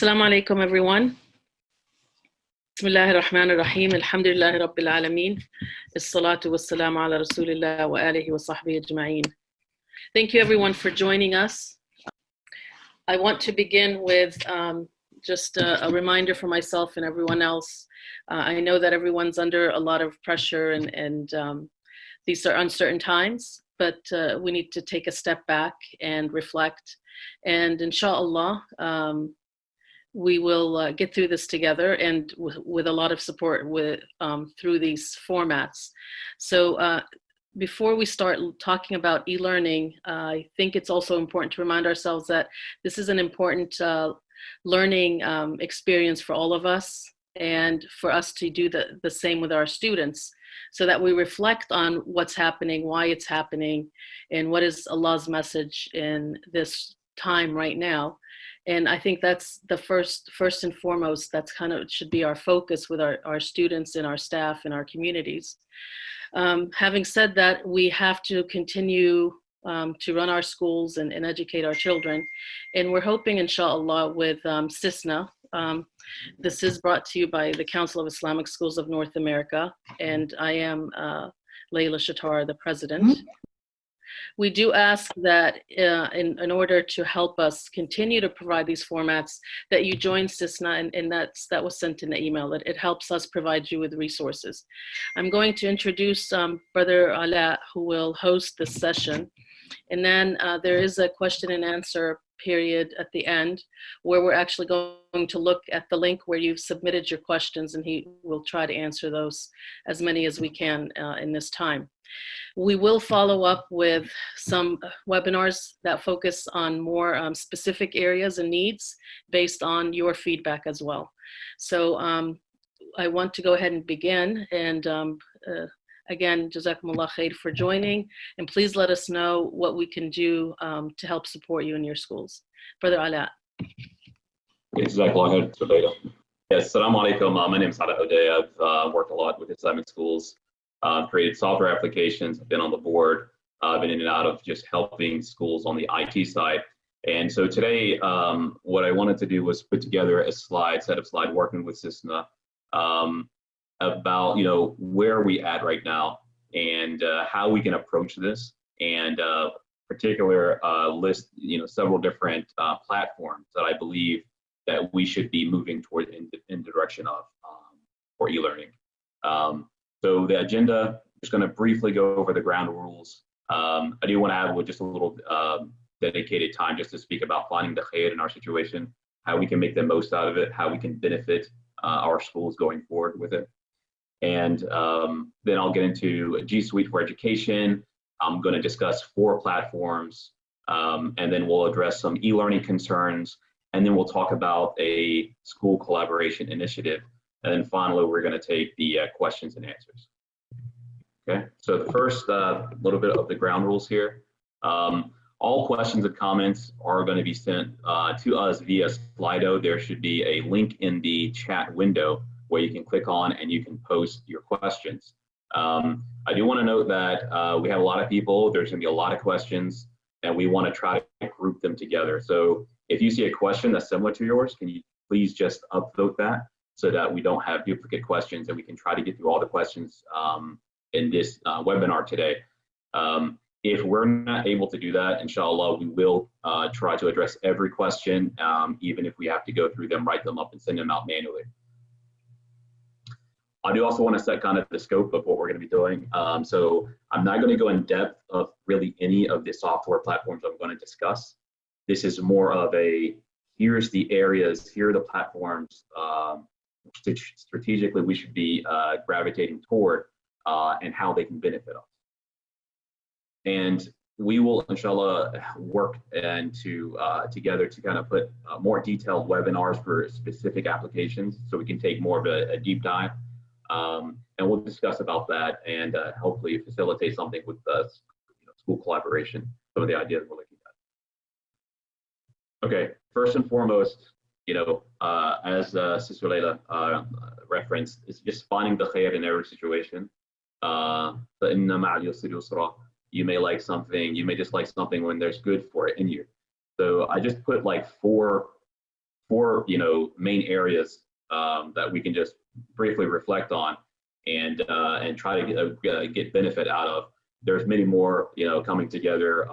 Assalamu alaikum, everyone. Bismillahir Rahmanir Rahim. Alhamdulillahi Rabbil Alameen. As-salatu was-salamu ala Rasulillah wa alihi wa sahbihi ajma'een. Thank you, everyone, for joining us. I want to begin with just a reminder for myself and everyone else. I know that everyone's under a lot of pressure and these are uncertain times, but we need to take a step back and reflect. And inshallah, we will get through this together and with a lot of support through these formats. So before we start talking about e-learning, I think it's also important to remind ourselves that this is an important learning experience for all of us, and for us to do the same with our students, so that we reflect on what's happening, why it's happening, and what is Allah's message in this time right now. And I think that's the first and foremost, that's kind of should be our focus with our students and our staff and our communities. Having said that, we have to continue to run our schools and educate our children. And we're hoping, inshallah, with CISNA, this is brought to you by the Council of Islamic Schools of North America, and I am Layla Shatar, the president. We do ask that in order to help us continue to provide these formats, that you join CISNA, and that was sent in the email. It helps us provide you with resources. I'm going to introduce Brother Ala, who will host this session. And then there is a question and answer period at the end, where we're actually going to look at the link where you've submitted your questions, and he will try to answer those, as many as we can in this time. We will follow up with some webinars that focus on more specific areas and needs based on your feedback as well. So I want to go ahead and begin. And again, Jazakumullah Khair for joining. And please let us know what we can do to help support you in your schools. Brother Ala. Jazakallah Khair. Yes, Assalamu alaikum. My name is Ala Hodeh. I've worked a lot with Islamic schools. Created software applications, been on the board, been in and out of just helping schools on the IT side. And so today, what I wanted to do was put together a set of slides working with CISNA about, where are we at right now and how we can approach this, and particular list, several different platforms that I believe that we should be moving toward in the direction of for e-learning. So the agenda, just going to briefly go over the ground rules. I do want to add just a little dedicated time just to speak about finding the Khair in our situation, how we can make the most out of it, how we can benefit our schools going forward with it. And then I'll get into a G Suite for education. I'm going to discuss 4 platforms, and then we'll address some e-learning concerns, and then we'll talk about a school collaboration initiative. And then finally, we're going to take the questions and answers. Okay, so the first little bit of the ground rules here. All questions and comments are going to be sent to us via Slido. There should be a link in the chat window where you can click on and you can post your questions. I do want to note that we have a lot of people. There's going to be a lot of questions, and we want to try to group them together. So if you see a question that's similar to yours, can you please just upvote that, so that we don't have duplicate questions, and we can try to get through all the questions in this webinar today. If we're not able to do that, inshallah, we will try to address every question, even if we have to go through them, write them up, and send them out manually. I do also want to set kind of the scope of what we're going to be doing. So I'm not going to go in depth of really any of the software platforms I'm going to discuss. This is more of a, here's the areas, here are the platforms strategically we should be gravitating toward, and how they can benefit us. And we will, inshallah, work together to kind of put more detailed webinars for specific applications, so we can take more of a deep dive. And we'll discuss about that, and hopefully facilitate something with the school collaboration, some of the ideas we're looking at. Okay, first and foremost, as Sister Layla referenced, it's just finding the Khair in every situation. You may like something, you may dislike something when there's good for it in you. So I just put like four four, main areas that we can just briefly reflect on and try to get benefit out of. There's many more, coming together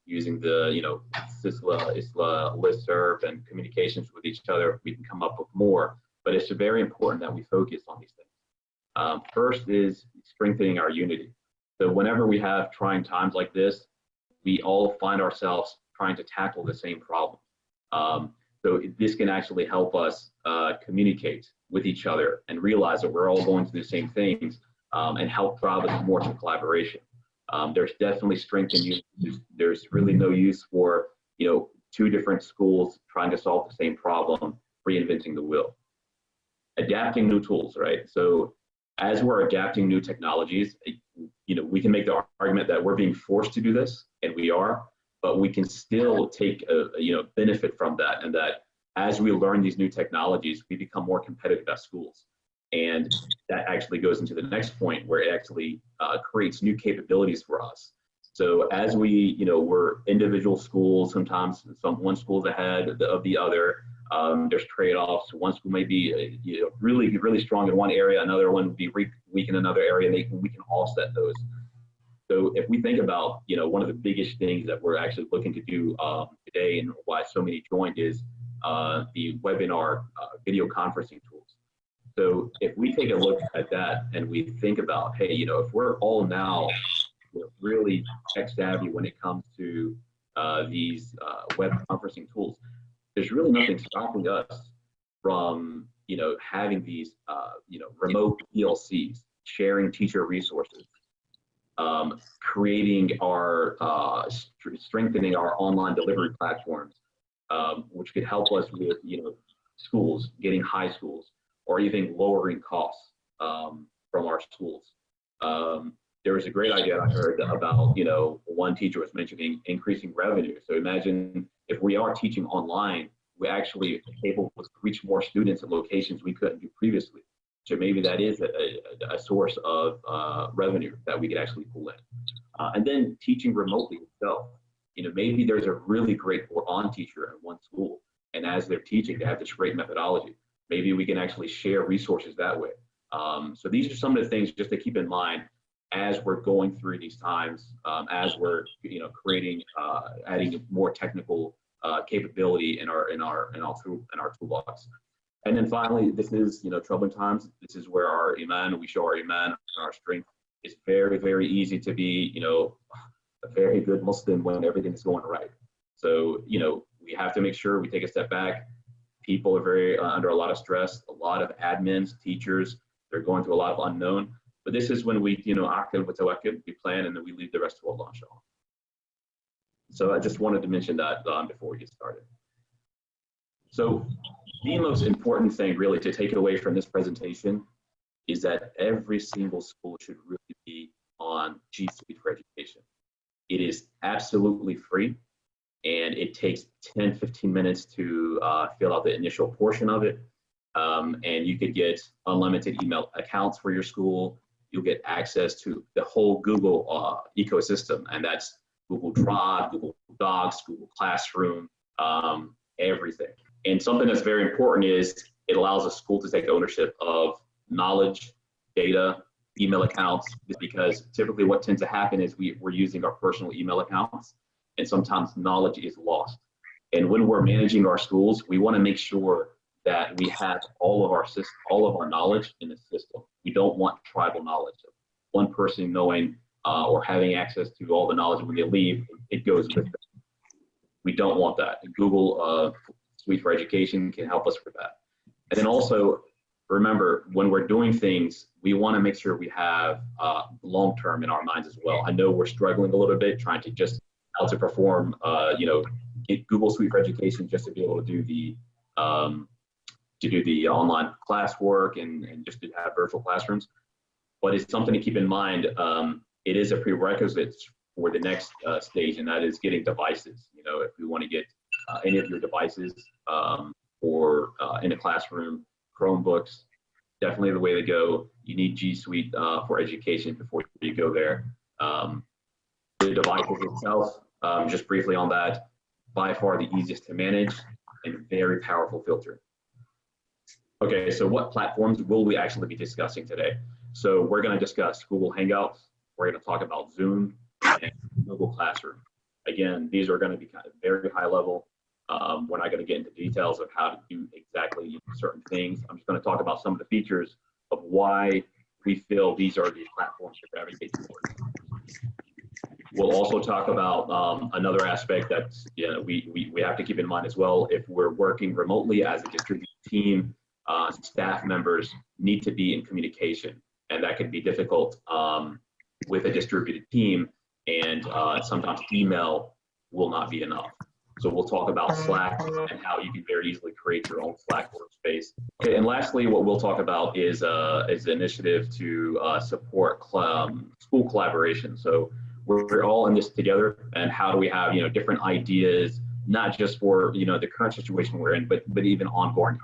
using the, CISNA, ISLA, listserv, and communications with each other. We can come up with more, but it's very important that we focus on these things. First is strengthening our unity. So whenever we have trying times like this, we all find ourselves trying to tackle the same problem. So this can actually help us communicate with each other and realize that we're all going through the same things and help drive us more to collaboration. There's definitely strength in unity. There's really no use for, two different schools trying to solve the same problem, reinventing the wheel. Adapting new tools, right? So as we're adapting new technologies, we can make the argument that we're being forced to do this, and we are, but we can still take benefit from that, and that as we learn these new technologies, we become more competitive at schools. And that actually goes into the next point, where it actually creates new capabilities for us. So as we, we're individual schools, sometimes one school's ahead of the other. There's trade-offs. One school may be really, really strong in one area, another one would be weak in another area, and we can offset those. So if we think about, one of the biggest things that we're actually looking to do today, and why so many joined, is the webinar video conferencing tools. So if we take a look at that and we think about, hey, if we're all now really tech savvy when it comes to these web conferencing tools, there's really nothing stopping us from, having these, remote PLCs, sharing teacher resources, creating our, strengthening our online delivery platforms, which could help us with, schools, getting high schools, or even lowering costs from our schools. There was a great idea I heard about, one teacher was mentioning increasing revenue. So imagine if we are teaching online, we actually are able to reach more students at locations we couldn't do previously. So maybe that is a source of revenue that we could actually pull in. And then teaching remotely itself. Maybe there's a really great on teacher in one school, and as they're teaching, they have this great methodology. Maybe we can actually share resources that way. So these are some of the things just to keep in mind as we're going through these times, as we're creating, adding more technical capability in our toolbox. And then finally, this is troubling times. This is where our iman, we show our iman and our strength. It's very, very easy to be a very good Muslim when everything is going right. So we have to make sure we take a step back. People are very under a lot of stress, a lot of admins, teachers, they're going through a lot of unknown. But this is when we, aqil wa tawakkul, we plan, and then we leave the rest to Allah, inshallah. So I just wanted to mention that before we get started. So the most important thing really to take away from this presentation is that every single school should really be on G Suite for Education. It is absolutely free, and it takes 10, 15 minutes to fill out the initial portion of it. And you could get unlimited email accounts for your school. You'll get access to the whole Google ecosystem, and that's Google Drive, Google Docs, Google Classroom, everything. And something that's very important is it allows a school to take ownership of knowledge, data, email accounts, because typically what tends to happen is we're using our personal email accounts, and sometimes knowledge is lost. And when we're managing our schools, we want to make sure that we have all of our knowledge in the system. We don't want tribal knowledge. One person knowing or having access to all the knowledge when they leave, it goes with them. We don't want that. Google Suite for Education can help us with that. And then also, remember, when we're doing things, we want to make sure we have long-term in our minds as well. I know we're struggling a little bit trying to just how to perform, get Google Suite for Education just to be able to do the online classwork and just to have virtual classrooms. But it's something to keep in mind. It is a prerequisite for the next stage, and that is getting devices. If we want to get any of your devices or in a classroom, Chromebooks, definitely the way to go. You need G Suite for Education before you go there. The devices itself, just briefly on that, by far the easiest to manage. and very powerful filter. Okay, so what platforms will we actually be discussing today? So we're going to discuss Google Hangouts, we're going to talk about Zoom, and Google Classroom. Again, these are going to be kind of very high level. We're not going to get into details of how to do exactly certain things. I'm just going to talk about some of the features of why we feel these are the platforms to gravitate towards. We'll also talk about another aspect that we have to keep in mind as well. If we're working remotely as a distributed team, staff members need to be in communication, and that can be difficult with a distributed team, and sometimes email will not be enough. So we'll talk about Slack and how you can very easily create your own Slack workspace. Okay, and lastly, what we'll talk about is the initiative to support school collaboration. So we're all in this together, and how do we have different ideas, not just for the current situation we're in, but even ongoing.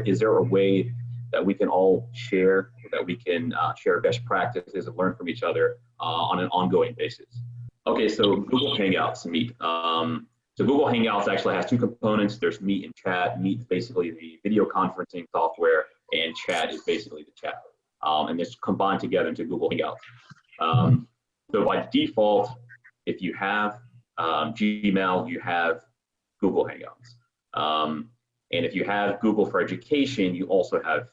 Is there a way that we can all share, that we can share best practices and learn from each other on an ongoing basis? Okay, so Google Hangouts, Meet. So Google Hangouts actually has two components. There's Meet and Chat. Meet is basically the video conferencing software, and Chat is basically the chat. And it's combined together into Google Hangouts. So by default, if you have Gmail, you have Google Hangouts. And if you have Google for Education, you also have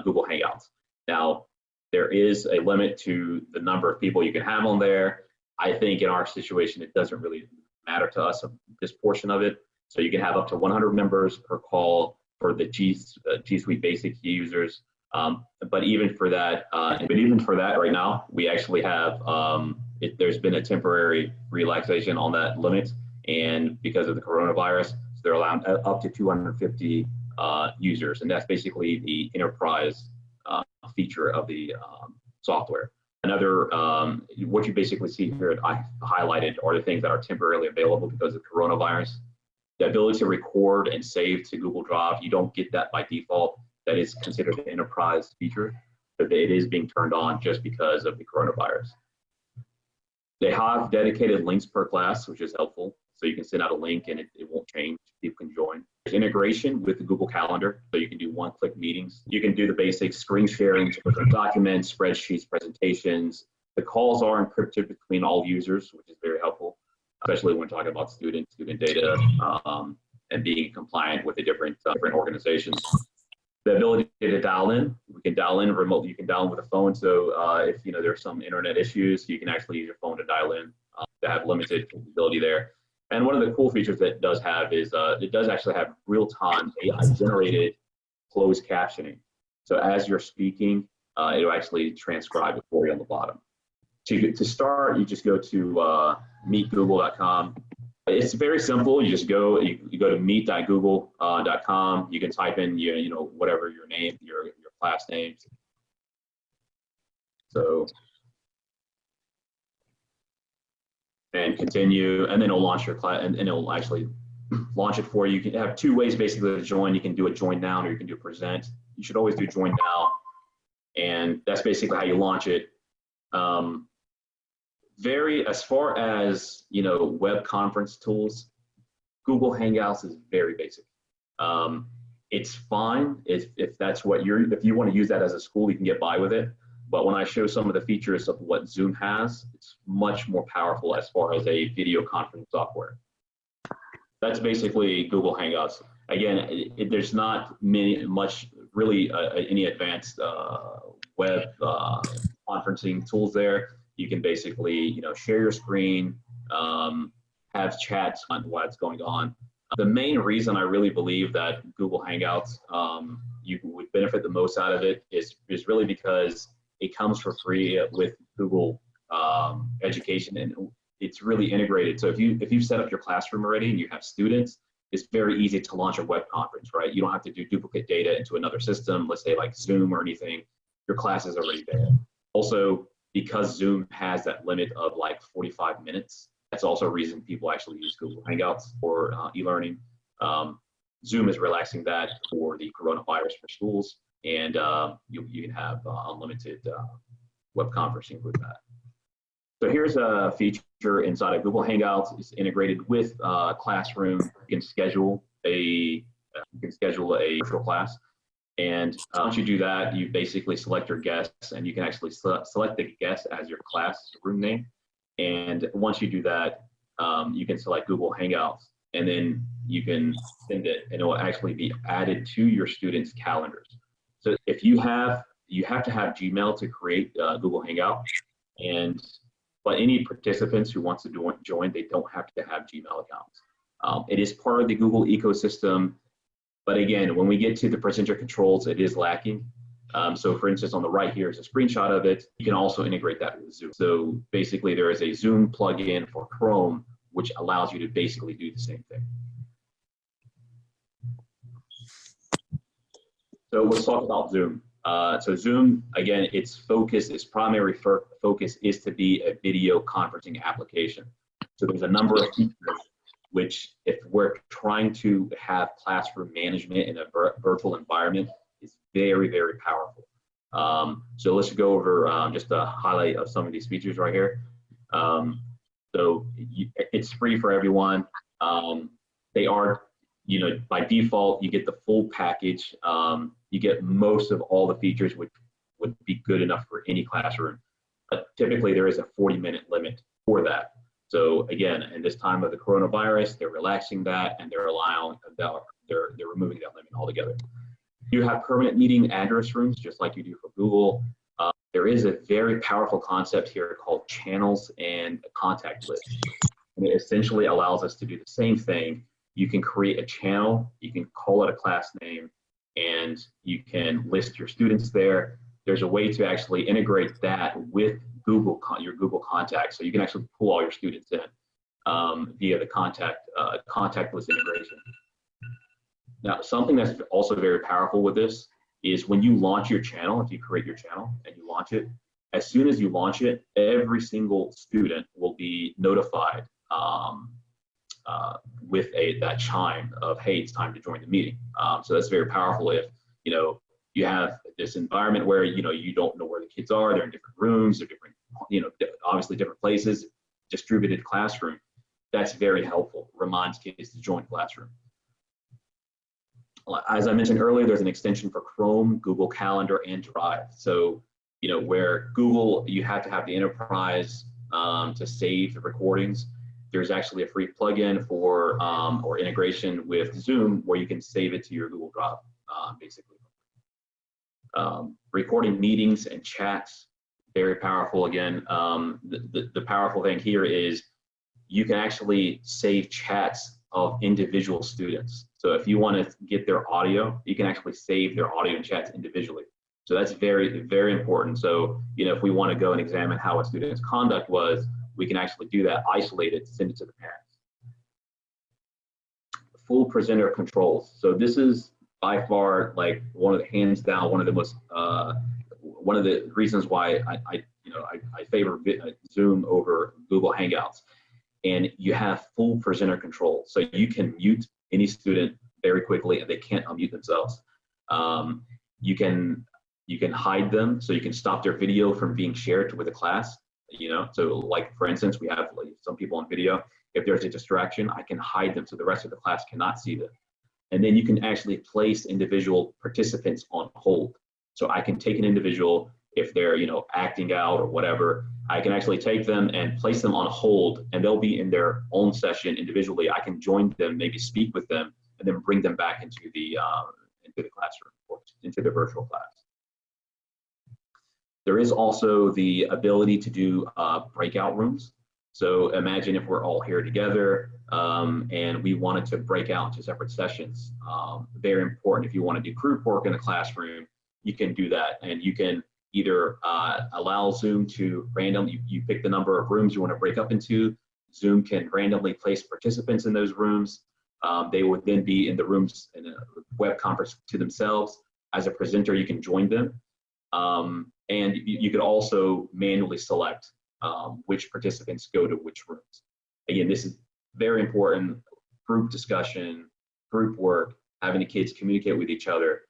Google Hangouts. Now, there is a limit to the number of people you can have on there. I think in our situation, it doesn't really matter to us, this portion of it. So you can have up to 100 members per call for the G Suite Basic users. But even for that, right now, we actually have, there's been a temporary relaxation on that limit, and because of the coronavirus, so they're allowed up to 250 users, and that's basically the enterprise feature of the software. Another, what you basically see here, I highlighted, are the things that are temporarily available because of coronavirus. The ability to record and save to Google Drive, you don't get that by default. That is considered an enterprise feature, but it is being turned on just because of the coronavirus. They have dedicated links per class, which is helpful. So you can send out a link and it won't change. People can join. There's integration with the Google Calendar, so you can do one-click meetings. You can do the basic screen sharing, documents, spreadsheets, presentations. The calls are encrypted between all users, which is very helpful, especially when talking about student data and being compliant with the different organizations. The ability to dial in, we can dial in remotely. You can dial in with a phone. So if there's some internet issues, you can actually use your phone to dial in. To have limited capability there. And one of the cool features that it does have is it does actually have real-time AI-generated closed captioning. So as you're speaking, it'll actually transcribe it for you on the bottom. To start, you just go to meetgoogle.com. It's very simple. You just go, you go to meet.google.com. You can type in whatever your name, your class names. So. And continue, and then it'll launch your class, and it'll actually launch it for you. You can have two ways basically to join. You can do a join now, or you can do present. You should always do join now, and that's basically how you launch it. As far as web conference tools, Google Hangouts is very basic. It's fine if that's what if you want to use that as a school, you can get by with it. But when I show some of the features of what Zoom has, it's much more powerful as far as a video conference software. That's basically Google Hangouts. Again, there's not really any advanced web conferencing tools there. You can basically share your screen, have chats on what's going on. The main reason I really believe that Google Hangouts you would benefit the most out of it is really because it comes for free with Google Education, and it's really integrated. So if you've set up your classroom already and you have students, it's very easy to launch a web conference, right? You don't have to do duplicate data into another system, let's say like Zoom or anything. Your class is already there. Also, because Zoom has that limit of like 45 minutes, that's also a reason people actually use Google Hangouts for e-learning. Zoom is relaxing that for the coronavirus for schools, and you can have unlimited web conferencing with that. So here's a feature inside of Google Hangouts. It's integrated with Classroom. You can schedule a you can schedule a virtual class. And once you do that, you basically select your guests, and you can actually select the guest as your class room name. And once you do that, you can select Google Hangouts, and then you can send it, and it will actually be added to your students' calendars. So if you have to have Gmail to create Google Hangout, but any participants who wants to join, they don't have to have Gmail accounts. It is part of the Google ecosystem, but again, when we get to the presenter controls, it is lacking. So for instance, on the right here is a screenshot of it. You can also integrate that with Zoom. So basically there is a Zoom plugin for Chrome, which allows you to basically do the same thing. So let's talk about Zoom. So Zoom, again, its primary focus is to be a video conferencing application. So there's a number of features which, if we're trying to have classroom management in a virtual environment, is very, very powerful. So let's go over just a highlight of some of these features right here. It's free for everyone. They are, by default, you get the full package. You get most of all the features which would be good enough for any classroom. But typically there is a 40-minute limit for that. So again, in this time of the coronavirus, they're relaxing that, and they're removing that limit altogether. You have permanent meeting address rooms, just like you do for Google. There is a very powerful concept here called channels and contact lists. And it essentially allows us to do the same thing. You can create a channel, you can call it a class name, and you can list your students there. There's a way to actually integrate that with your Google contacts, so you can actually pull all your students in via the contact list integration. Now, something that's also very powerful with this is when you launch your channel, if you create your channel and you launch it, as soon as you launch it, every single student will be notified with that chime of, hey, it's time to join the meeting. So that's very powerful if you have this environment where you don't know where the kids are. They're in different rooms, they're different, obviously different places, distributed classroom. That's very helpful. Reminds kids to join classroom. As I mentioned earlier, there's an extension for Chrome, Google Calendar, and Drive. So where Google, you have to have the enterprise to save the recordings. There's actually a free plugin for or integration with Zoom where you can save it to your Google Drive, basically. Recording meetings and chats, very powerful. Again, the powerful thing here is you can actually save chats of individual students. So if you want to get their audio, you can actually save their audio and chats individually. So that's very, very important. So if we want to go and examine how a student's conduct was, we can actually do that, isolate it, send it to the parents. Full presenter controls. So this is by far like one of the hands down, one of the most, one of the reasons why I favor Zoom over Google Hangouts. And you have full presenter control. So you can mute any student very quickly and they can't unmute themselves. You can hide them, so you can stop their video from being shared with the class. So like for instance, we have some people on video. If there's a distraction, I can hide them so the rest of the class cannot see them. And then you can actually place individual participants on hold. So I can take an individual, if they're acting out or whatever, I can actually take them and place them on hold, and they'll be in their own session individually. I can join them, maybe speak with them, and then bring them back into the classroom or into the virtual class. There is also the ability to do breakout rooms. So imagine if we're all here together and we wanted to break out into separate sessions. Very important. If you want to do group work in a classroom, you can do that, and you can either allow Zoom to you pick the number of rooms you want to break up into. Zoom can randomly place participants in those rooms. They would then be in the rooms in a web conference to themselves. As a presenter, you can join them. And you could also manually select which participants go to which rooms. Again, this is very important. Group discussion, group work, having the kids communicate with each other.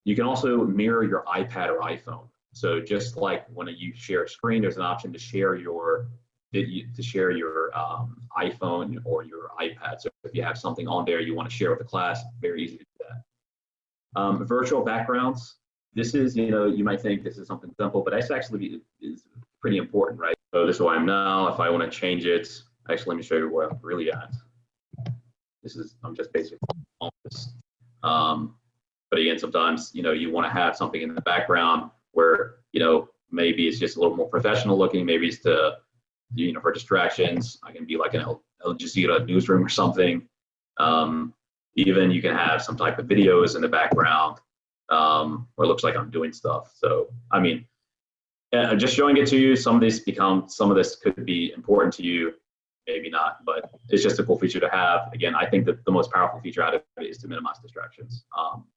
You can also mirror your iPad or iPhone. So just like when you share a screen, there's an option to share your iPhone or your iPad. So if you have something on there you want to share with the class, very easy to do that. Virtual backgrounds. This is, you might think this is something simple, but that's actually is pretty important, right? So this is who I am now. If I want to change it, actually, let me show you where I'm really at. I'm just basically on this. But again, sometimes, you want to have something in the background where, maybe it's just a little more professional looking. Maybe it's for distractions. I can be like an Al Jazeera newsroom or something. Even you can have some type of videos in the background where it looks like I'm doing stuff. So, I mean, just showing it to you, some of this could be important to you, maybe not, but it's just a cool feature to have. Again, I think that the most powerful feature out of it is to minimize distractions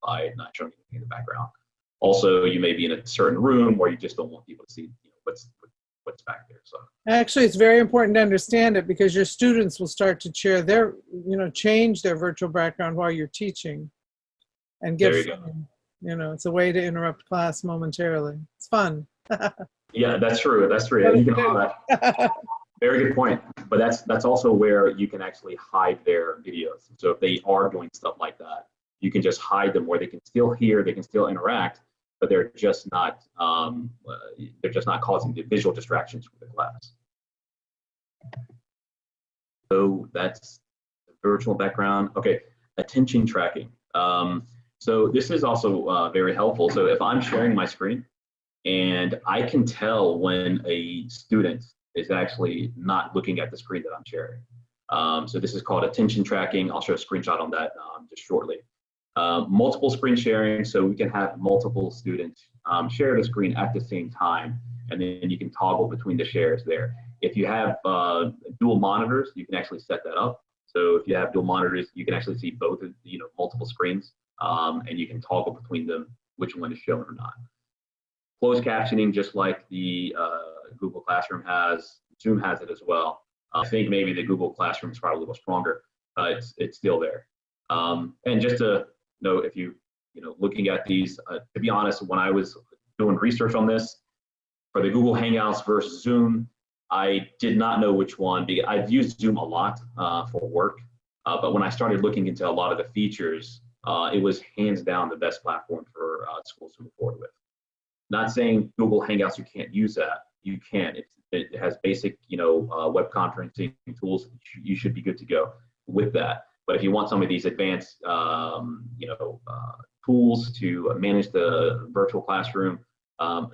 by not showing anything in the background. Also, you may be in a certain room where you just don't want people to see what's back there. So actually, it's very important to understand it, because your students will start to share their, change their virtual background while you're teaching, and get fun. It's a way to interrupt class momentarily. It's fun. Yeah, that's true. That's true. You can very good point. But that's also where you can actually hide their videos. So if they are doing stuff like that, you can just hide them where they can still hear, they can still interact, but they're just not causing the visual distractions for the class. So that's the virtual background. Okay, attention tracking. So this is also very helpful. So if I'm sharing my screen and I can tell when a student is actually not looking at the screen that I'm sharing. So this is called attention tracking. I'll show a screenshot on that just shortly. Multiple screen sharing, so we can have multiple students share the screen at the same time, and then you can toggle between the shares there. If you have dual monitors, you can actually set that up. So if you have dual monitors, you can actually see both of multiple screens, and you can toggle between them, which one is shown or not. Closed captioning, just like the Google Classroom has, Zoom has it as well. I think maybe the Google Classroom is probably a little stronger, but it's still there. And just to note, if you looking at these, to be honest, when I was doing research on this for the Google Hangouts versus Zoom, I did not know which one, because I've used Zoom a lot for work, but when I started looking into a lot of the features, it was hands down the best platform for schools to move forward with. Not saying Google Hangouts you can't use that. You can. It has basic, web conferencing tools. You should be good to go with that. But if you want some of these advanced, tools to manage the virtual classroom,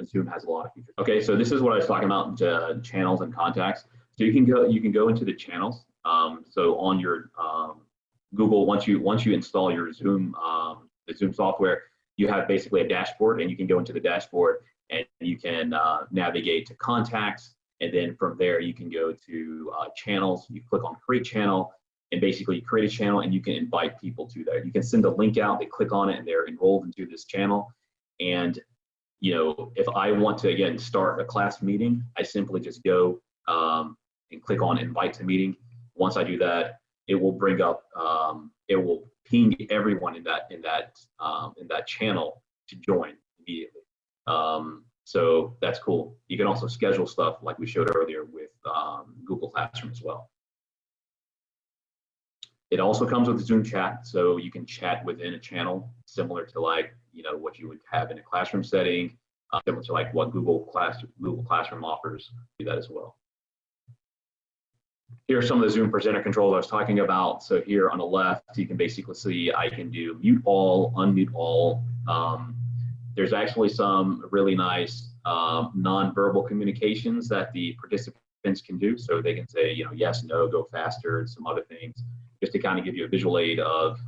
Zoom has a lot of features. Okay, so this is what I was talking about: channels and contacts. So you can go into the channels. So on your Google, once you install your Zoom, the Zoom software, you have basically a dashboard, and you can go into the dashboard and you can navigate to contacts, and then from there you can go to channels. You click on create channel, and basically you create a channel and you can invite people to that. You can send a link out, they click on it, and they're enrolled into this channel. And if I want to, again, start a class meeting, I simply just go and click on invite to meeting. Once I do that, it will bring up, it will ping everyone in that channel to join immediately. So that's cool. You can also schedule stuff like we showed earlier with Google Classroom as well. It also comes with Zoom chat, so you can chat within a channel, similar to like what you would have in a classroom setting, similar to like what Google Classroom offers. Do that as well. Here are some of the Zoom presenter controls I was talking about. So here on the left, you can basically see I can do mute all, unmute all. There's actually some really nice non-verbal communications that the participants can do. So they can say, yes, no, go faster, and some other things, just to kind of give you a visual aid of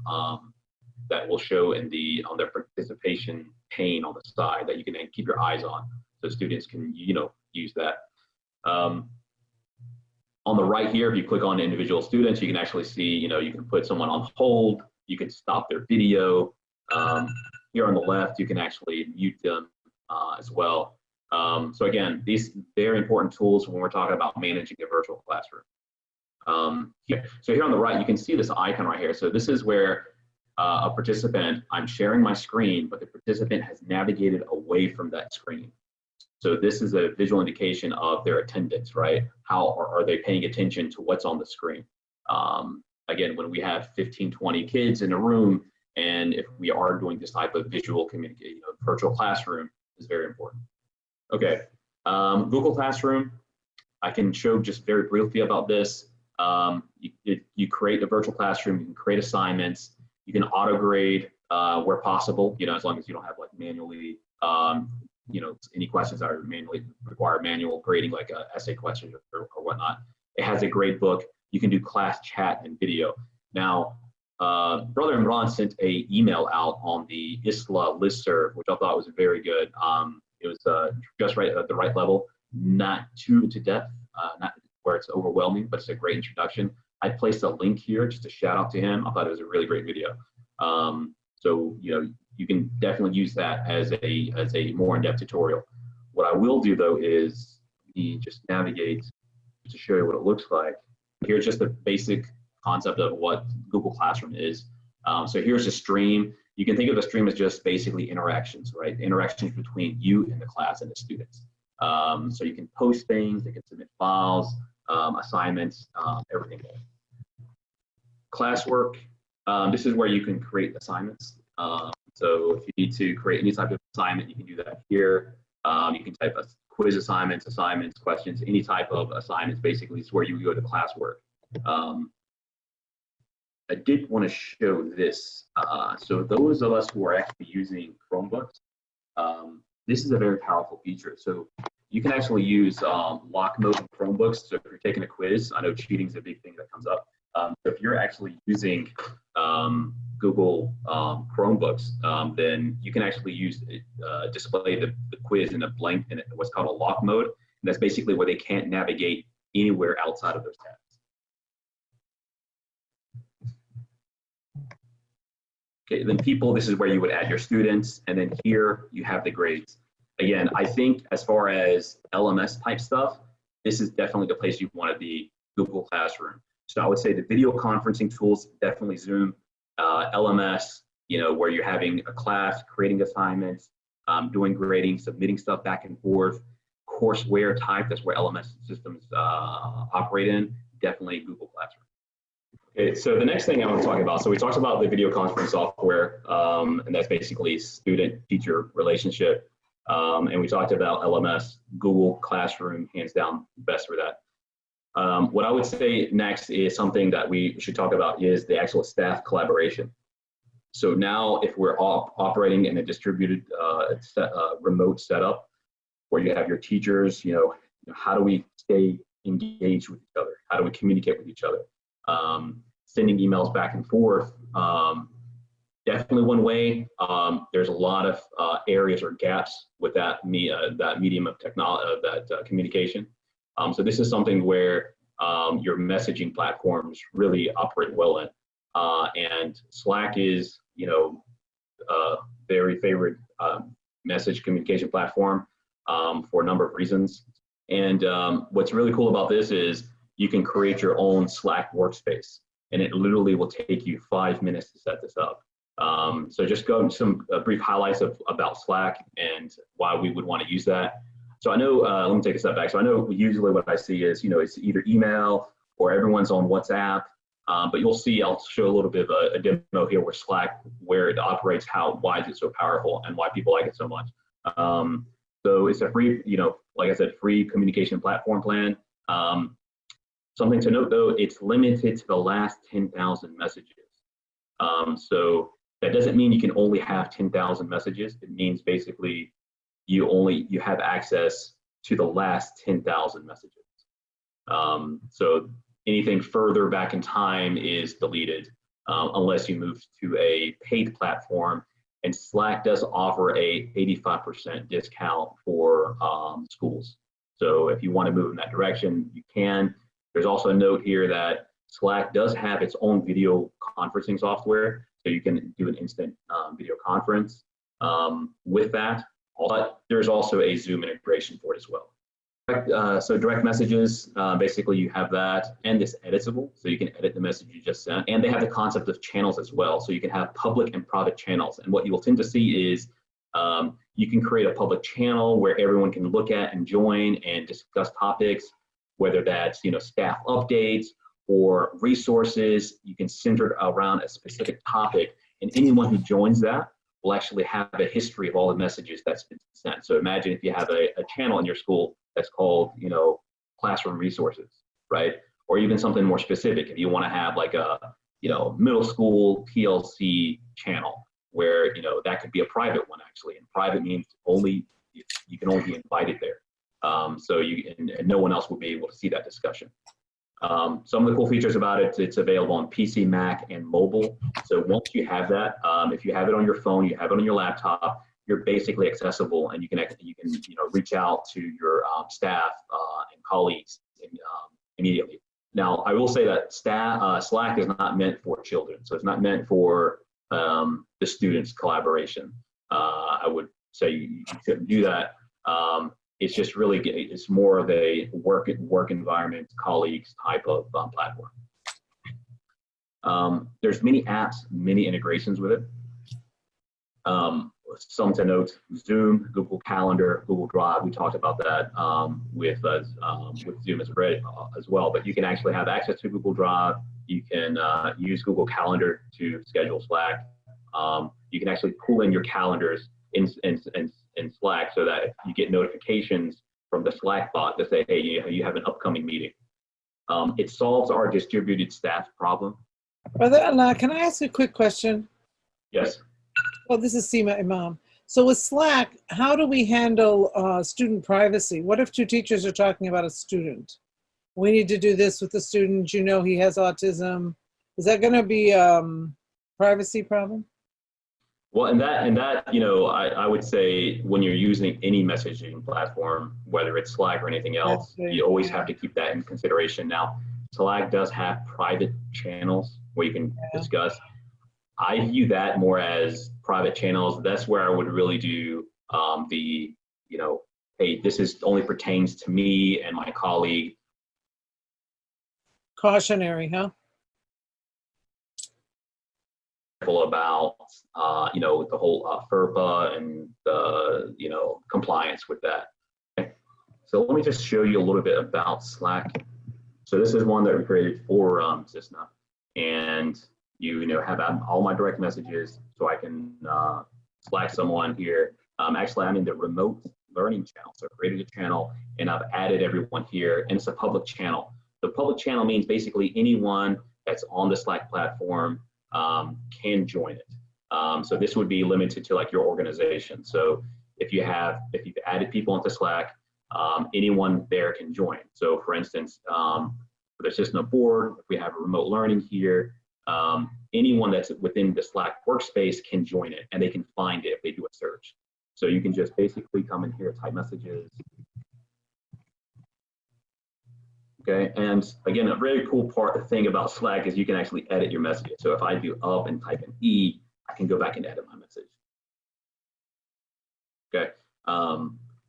that will show on their participation pane on the side that you can then keep your eyes on, so students can use that. On the right here, if you click on individual students, you can actually see, you can put someone on hold, you can stop their video. Here on the left, you can actually mute them as well. So again, these very important tools when we're talking about managing a virtual classroom. So here on the right, you can see this icon right here. So this is where a participant, I'm sharing my screen, but the participant has navigated away from that screen. So this is a visual indication of their attendance, right? How are they paying attention to what's on the screen? Again, when we have 15, 20 kids in a room, And if we are doing this type of visual communication, virtual classroom is very important. Okay, Google Classroom, I can show just very briefly about this. You create a virtual classroom, you can create assignments, you can auto grade where possible, as long as you don't have like manually, any questions that are manually require manual grading, like essay questions or whatnot. It has a grade book. You can do class chat and video. Now, Brother Imran sent an email out on the ISLA listserv, which I thought was very good. It was just right at the right level, not too to depth, not where it's overwhelming, but it's a great introduction. I placed a link here just to shout out to him. I thought it was a really great video. So you can definitely use that as a more in-depth tutorial. What I will do though is just navigate to show you what it looks like. Here's just the basic concept of what Google Classroom is. So here's a stream. You can think of a stream as just basically interactions, right? Interactions between you and the class and the students. So you can post things, they can submit files, assignments, everything there. Classwork, this is where you can create assignments. So if you need to create any type of assignment, you can do that here. You can type a quiz assignments, questions, any type of assignments, basically is where you go to classwork. I did want to show this. So those of us who are actually using Chromebooks, this is a very powerful feature. So you can actually use lock mode in Chromebooks. So if you're taking a quiz, I know cheating is a big thing that comes up. So if you're actually using Google Chromebooks, then you can actually use display the quiz in a blank in what's called a lock mode. And that's basically where they can't navigate anywhere outside of those tabs. Okay, then people, this is where you would add your students, and then here you have the grades. Again, I think as far as LMS type stuff, this is definitely the place you want to be, Google Classroom. So I would say the video conferencing tools, definitely Zoom, LMS, where you're having a class, creating assignments, doing grading, submitting stuff back and forth, courseware type, that's where LMS systems operate in, definitely Google Classroom. Okay, so the next thing I want to talk about, so we talked about the video conference software, and that's basically student-teacher relationship. And we talked about LMS, Google Classroom, hands down, best for that. What I would say next is something that we should talk about is the actual staff collaboration. So now if we're operating in a distributed remote setup where you have your teachers, how do we stay engaged with each other? How do we communicate with each other? Sending emails back and forth, definitely one way. There's a lot of areas or gaps with that medium of technology, that communication. So this is something where your messaging platforms really operate well in. And Slack is, a very favorite message communication platform for a number of reasons. And what's really cool about this is you can create your own Slack workspace, and it literally will take you 5 minutes to set this up. So just go into some brief highlights about Slack and why we would want to use that. So I know, let me take a step back. So I know usually what I see is, it's either email or everyone's on WhatsApp, but you'll see, I'll show a little bit of a demo here where Slack, where it operates, why is it so powerful and why people like it so much. So it's a free, like I said, free communication platform plan. Something to note though, it's limited to the last 10,000 messages. So that doesn't mean you can only have 10,000 messages. It means basically you have access to the last 10,000 messages. So anything further back in time is deleted unless you move to a paid platform. And Slack does offer a 85% discount for schools. So if you want to move in that direction, you can. There's also a note here that Slack does have its own video conferencing software, so you can do an instant video conference with that. But there's also a Zoom integration for it as well. So direct messages, basically you have that, and it's editable, so you can edit the message you just sent. And they have the concept of channels as well, so you can have public and private channels. And what you will tend to see is you can create a public channel where everyone can look at and join and discuss topics, whether that's staff updates or resources. You can center it around a specific topic, And anyone who joins that will actually have a history of all the messages that's been sent. So imagine if you have a channel in your school that's called, you know, classroom resources, right? Or even something more specific. If you want to have like a, you know, middle school TLC channel where, you know, that could be a private one actually. And private means only, you can only be invited there. So and no one else will be able to see that discussion. Some of the cool features about it, it's available on PC, Mac, and mobile. So once you have that, if you have it on your phone, you have it on your laptop, you're basically accessible, and you can you know, reach out to your staff and colleagues immediately. Now, I will say that Slack is not meant for children, so it's not meant for the students' collaboration. I would say you shouldn't do that. It's just really, it's more of a work environment, colleagues type of platform. There's many apps, many integrations with it. Some to note: Zoom, Google Calendar, Google Drive. We talked about that with Zoom as well. But you can actually have access to Google Drive. You can use Google Calendar to schedule Slack. You can actually pull in your calendars in Slack so that you get notifications from the Slack bot to say, hey, you have an upcoming meeting. It solves our distributed staff problem. Brother Allah, can I ask you a quick question? Yes. Well, this is Seema Imam. So with Slack, how do we handle student privacy? What if two teachers are talking about a student? We need to do this with the student. You know, he has autism. Is that going to be a privacy problem? Well, and that, you know, I would say when you're using any messaging platform, whether it's Slack or anything else, you always have to keep that in consideration. Now, Slack does have private channels where you can discuss. I view that more as private channels. That's where I would really do the, you know, hey, this is only pertains to me and my colleague. Cautionary, huh? About you know, the whole FERPA and the, you know, compliance with that. Okay. So let me just show you a little bit about Slack. So this is one that we created for CISNA, and you know, have all my direct messages, so I can Slack someone here. Actually, I'm in the remote learning channel, so I created a channel and I've added everyone here, and it's a public channel. The public channel means basically anyone that's on the Slack platform can join it. So this would be limited to like your organization. So if you've added people into Slack, anyone there can join. So for instance, for the CISNA board, if we have a remote learning here, anyone that's within the Slack workspace can join it, and they can find it if they do a search. So you can just basically come in here, type messages. Okay, and again, a very cool thing about Slack is you can actually edit your messages. So if I do up and type in E, I can go back and edit my message. Okay,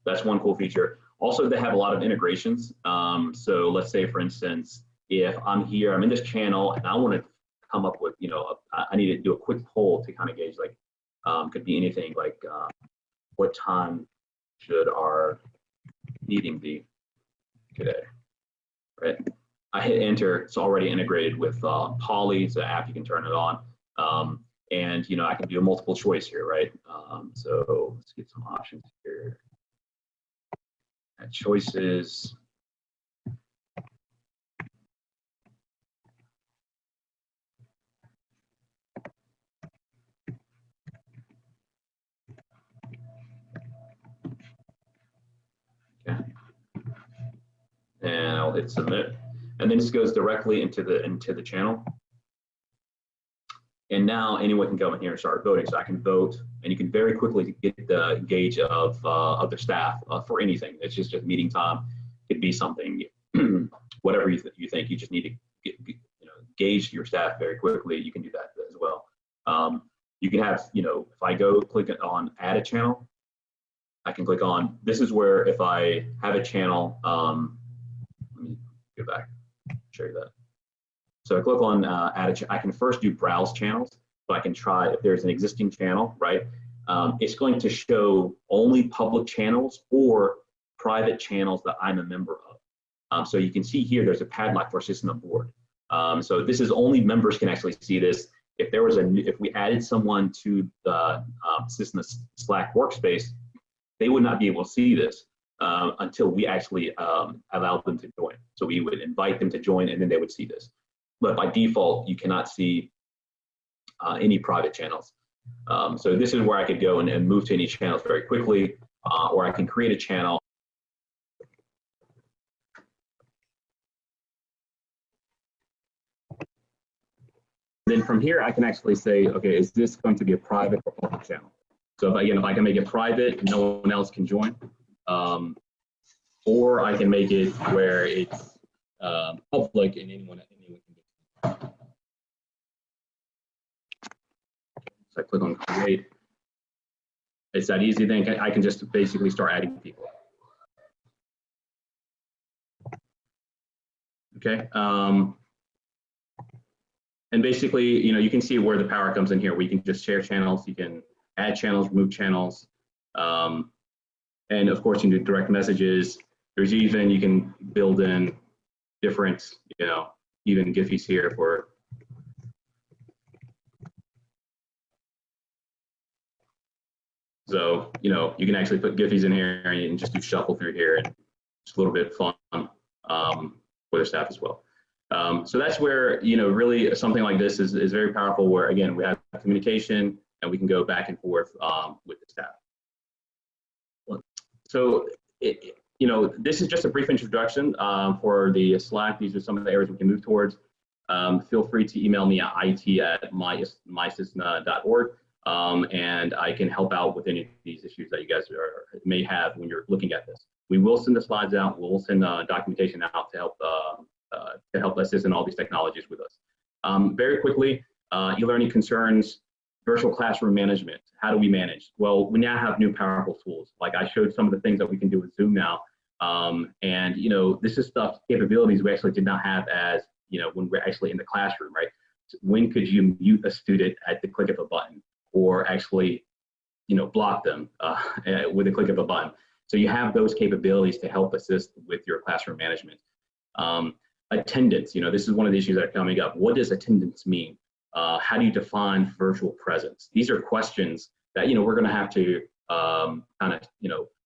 that's one cool feature. Also, they have a lot of integrations. So let's say, for instance, if I'm here, I'm in this channel, and I want to come up with, you know, I need to do a quick poll to kind of gauge, like, could be anything like, what time should our meeting be today? Right? I hit enter. It's already integrated with Poly. It's an app, you can turn it on. And you know, I can do a multiple choice here, right? So let's get some options here. Add choices. Okay. And I'll hit submit, and then this goes directly into the channel. And now anyone can go in here and start voting. So I can vote, and you can very quickly get the gauge of the staff for anything. It's just meeting time. It could be something, whatever you think. You just need to gauge your staff very quickly. You can do that as well. You can have, you know, if I go click on add a channel, I can click on, this is where if I have a channel, let me go back, show you that. So I click on add a I can first do browse channels. So I can try if there's an existing channel, right? It's going to show only public channels or private channels that I'm a member of. So you can see here, there's a padlock for CISNA board. So this is only members can actually see this. if we added someone to the CISNA Slack workspace, they would not be able to see this until we actually allowed them to join. So we would invite them to join, and then they would see this. But by default, you cannot see any private channels. So this is where I could go and move to any channels very quickly, or I can create a channel. Then from here, I can actually say, okay, is this going to be a private or public channel? So if I can make it private, no one else can join. Or I can make it where it's public and anyone can get. So I click on create. It's that easy thing. I can just basically start adding people. Okay. And basically, you can see where the power comes in here. We can just share channels. You can add channels, remove channels. And of course, you can do direct messages. There's even, you can build in different, even Giphies here for. So, you can actually put Giphies in here and you can just do shuffle through here, and it's a little bit fun for the staff as well. So that's where, really something like this is very powerful, where again, we have communication and we can go back and forth with the staff. So, this is just a brief introduction for the Slack. These are some of the areas we can move towards. Feel free to email me at it@mycisna.org, and I can help out with any of these issues that you guys may have when you're looking at this. We will send the slides out. We'll send documentation out to help assist in all these technologies with us. Very quickly, e-learning concerns, virtual classroom management. How do we manage? Well, we now have new powerful tools. Like I showed some of the things that we can do with Zoom now. And this is capabilities we actually did not have as, when we're actually in the classroom, right? When could you mute a student at the click of a button, or actually, block them with a click of a button? So you have those capabilities to help assist with your classroom management. Attendance, this is one of the issues that are coming up. What does attendance mean? How do you define virtual presence? These are questions that, we're going to have to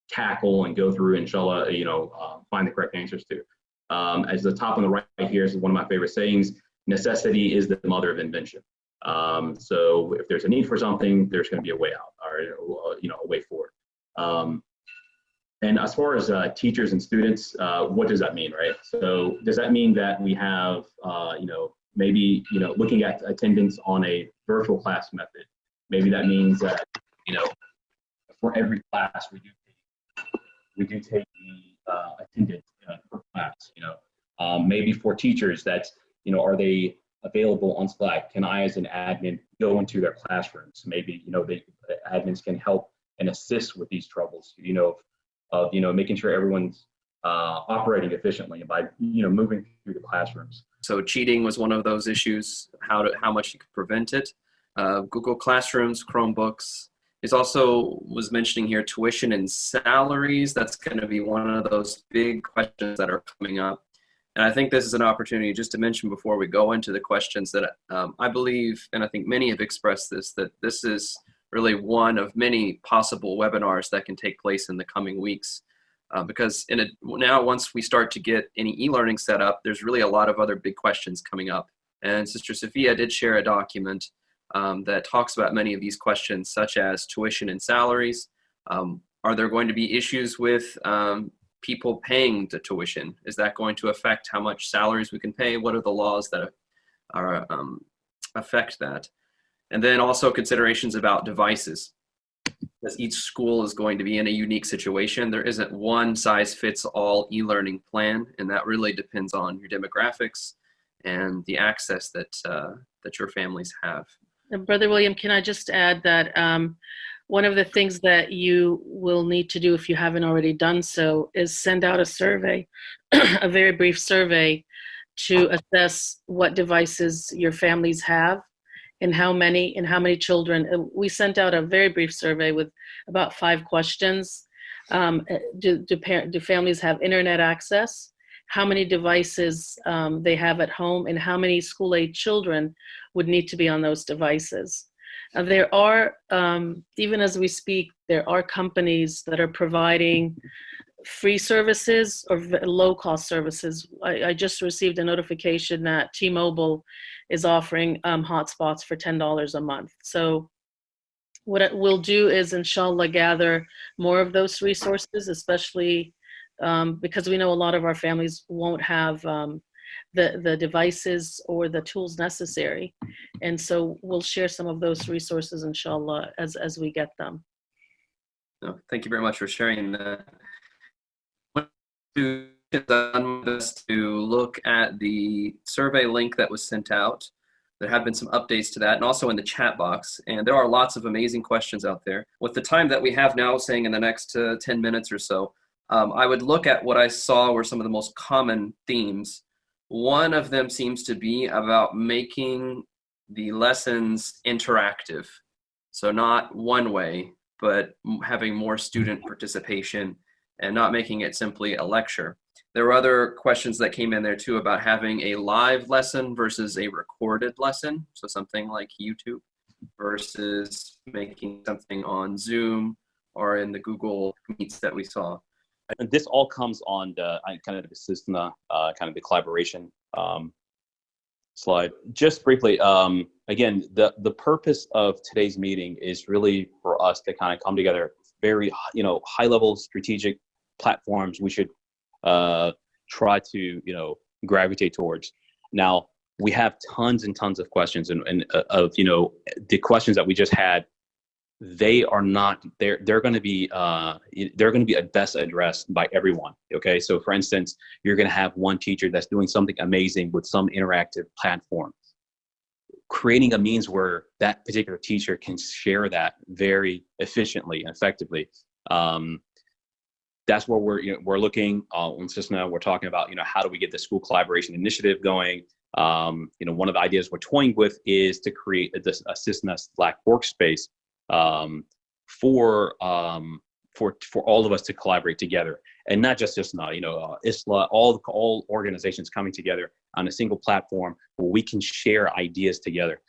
tackle and go through, inshallah, find the correct answers to. As the top on the right here is one of my favorite sayings: necessity is the mother of invention. So if there's a need for something, there's going to be a way out, or a way forward. And as far as teachers and students, what does that mean, right? So does that mean that we have, maybe, looking at attendance on a virtual class method? Maybe that means that, for every class we do take the attendance per class. Maybe for teachers, that's, are they available on Slack? Can I, as an admin, go into their classrooms? Maybe, the admins can help and assist with these troubles. Of making sure everyone's operating efficiently by moving through the classrooms. So cheating was one of those issues. How much you could prevent it. Google Classrooms, Chromebooks. Is also was mentioning here tuition and salaries. That's going to be one of those big questions that are coming up. And I think this is an opportunity just to mention before we go into the questions that I believe, and I think many have expressed this, that this is really one of many possible webinars that can take place in the coming weeks. Because now once we start to get any e-learning set up, there's really a lot of other big questions coming up. And Sister Sophia did share a document that talks about many of these questions, such as tuition and salaries. Are there going to be issues with people paying the tuition? Is that going to affect how much salaries we can pay? What are the laws that affect that? And then also considerations about devices. As each school is going to be in a unique situation, there isn't one size fits all e-learning plan, and that really depends on your demographics and the access that your families have. Brother William, can I just add that one of the things that you will need to do if you haven't already done so is send out a survey, a very brief survey, to assess what devices your families have and how many children. We sent out a very brief survey with about 5 questions. Do families have internet access? how many devices they have at home, and how many school-age children would need to be on those devices. There are, even as we speak, there are companies that are providing free services or low-cost services. I just received a notification that T-Mobile is offering hotspots for $10 a month. So what it will do is, inshallah, gather more of those resources, especially because we know a lot of our families won't have the devices or the tools necessary. And so we'll share some of those resources, inshallah, as we get them. No, thank you very much for sharing that. To look at the survey link that was sent out. There have been some updates to that, and also in the chat box. And there are lots of amazing questions out there. With the time that we have now, saying in the next 10 minutes or so, I would look at what I saw were some of the most common themes. One of them seems to be about making the lessons interactive. So not one way, but having more student participation and not making it simply a lecture. There were other questions that came in there too about having a live lesson versus a recorded lesson. So something like YouTube versus making something on Zoom or in the Google Meets that we saw. And this all comes on the kind of the CISNA, kind of the collaboration slide. Just briefly, again, the purpose of today's meeting is really for us to kind of come together, very, high level strategic platforms we should try to, gravitate towards. Now, we have tons and tons of questions, and of, the questions that we just had, they're going to be at best addressed by everyone. Okay, so for instance, you're going to have one teacher that's doing something amazing with some interactive platform, creating a means where that particular teacher can share that very efficiently and effectively. That's where we're looking on CISNA. We're talking about, how do we get the school collaboration initiative going? One of the ideas we're toying with is to create a CISNA Slack workspace for all of us to collaborate together, and not just CISNA. ISLA, all organizations coming together on a single platform where we can share ideas together.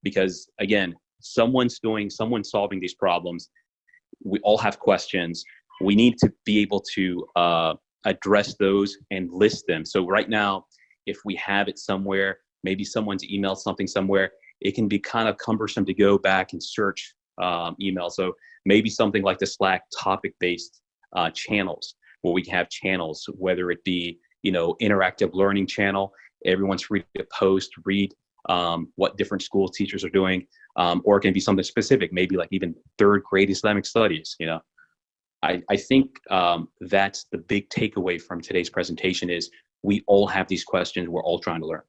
Because again, someone's solving these problems. We all have questions. We need to be able to address those and list them. So right now, if we have it somewhere, maybe someone's emailed something somewhere, it can be kind of cumbersome to go back and search email. So maybe something like the Slack topic-based channels, where we can have channels, whether it be, interactive learning channel, everyone's free to post, read what different school teachers are doing, or it can be something specific, maybe like even third grade Islamic studies, I think that's the big takeaway from today's presentation is we all have these questions. We're all trying to learn.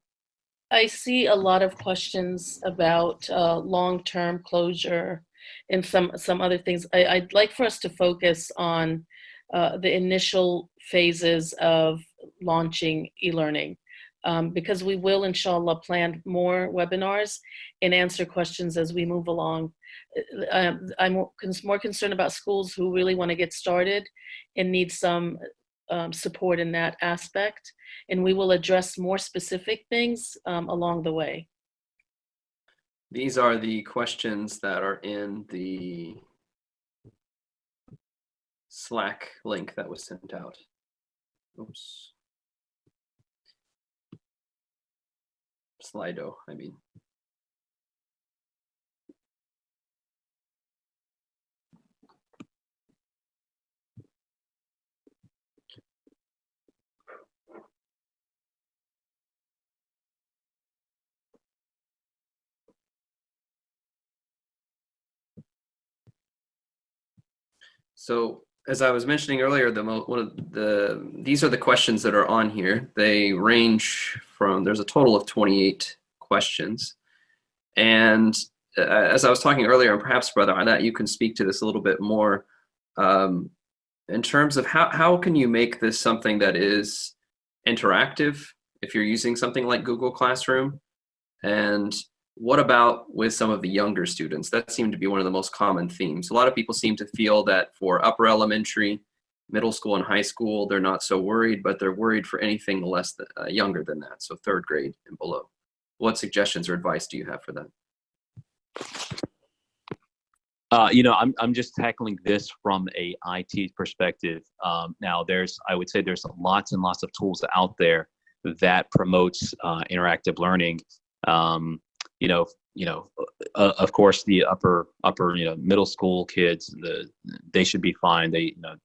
I see a lot of questions about long-term closure and some other things. I'd like for us to focus on the initial phases of launching e-learning, because we will, inshallah, plan more webinars and answer questions as we move along. I'm more concerned about schools who really want to get started and need some support in that aspect, and we will address more specific things along the way. These are the questions that are in the Slack link that was sent out. Oops. Slido, I mean. So as I was mentioning earlier, these are the questions that are on here. They range from, there's a total of 28 questions. And as I was talking earlier, and perhaps Brother Adat, you can speak to this a little bit more, in terms of how can you make this something that is interactive if you're using something like Google Classroom? And what about with some of the younger students? That seemed to be one of the most common themes. A lot of people seem to feel that for upper elementary, Middle school and high school, they're not so worried, but they're worried for anything less than, younger than that, so 3rd grade and below. What suggestions or advice do you have for that? I'm just tackling this from a IT perspective. Now, I would say there's lots and lots of tools out there that promotes interactive learning. Of course, the upper middle school kids, they should be fine.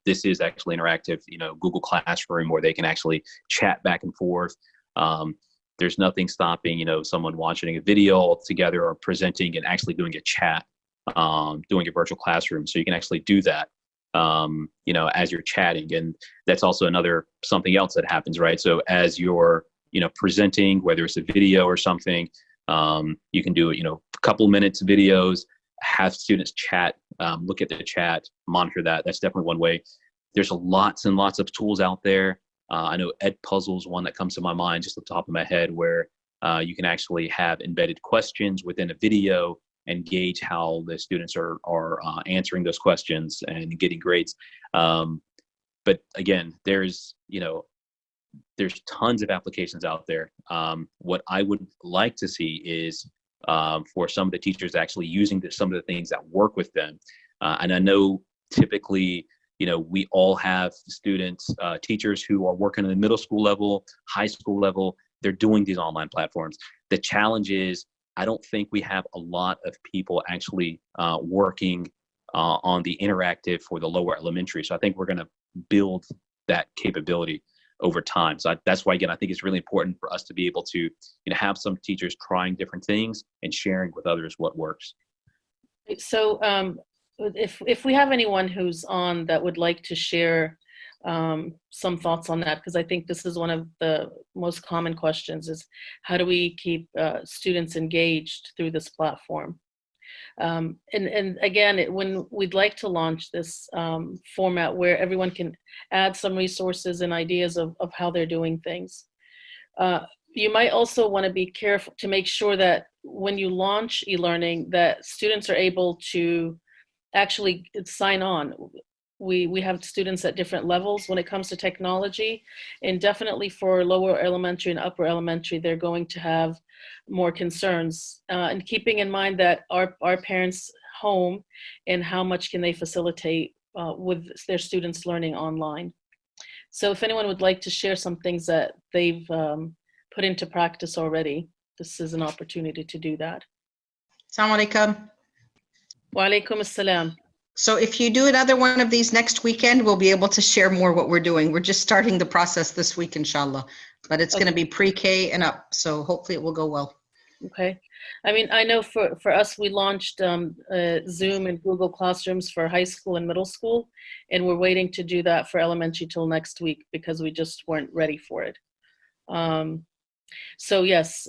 This is actually interactive. Google Classroom, where they can actually chat back and forth. There's nothing stopping someone watching a video together or presenting and actually doing a chat. Doing a virtual classroom, so you can actually do that as you're chatting, and that's also something else that happens, right? So as you're presenting, whether it's a video or something, you can do a couple minutes videos, have students chat, look at the chat, monitor that. That's definitely one way. There's lots and lots of tools out there. I know Edpuzzle is one that comes to my mind just off the top of my head, where you can actually have embedded questions within a video and gauge how the students are answering those questions and getting grades. But again, there's tons of applications out there. What I would like to see is for some of the teachers actually using some of the things that work with them. And I know typically, we all have students, teachers who are working at the middle school level, high school level. They're doing these online platforms. The challenge is, I don't think we have a lot of people actually working on the interactive for the lower elementary. So I think we're going to build that capability over time. So that's why, again, I think it's really important for us to be able to have some teachers trying different things and sharing with others what works. So if we have anyone who's on that would like to share some thoughts on that, because I think this is one of the most common questions, is how do we keep students engaged through this platform? And again, when we'd like to launch this format where everyone can add some resources and ideas of how they're doing things. You might also want to be careful to make sure that when you launch e-learning, that students are able to actually sign on. We have students at different levels when it comes to technology, and definitely for lower elementary and upper elementary, they're going to have more concerns. And keeping in mind that our parents' home and how much can they facilitate with their students learning online. So if anyone would like to share some things that they've put into practice already, this is an opportunity to do that. Assalamu alaikum. Wa alaikum assalam. So if you do another one of these next weekend, we'll be able to share more what we're doing. We're just starting the process this week, inshallah, but it's going to be pre-K and up. So hopefully it will go well. Okay. I mean, I know for us, we launched Zoom and Google Classrooms for high school and middle school, and we're waiting to do that for elementary till next week because we just weren't ready for it. So yes,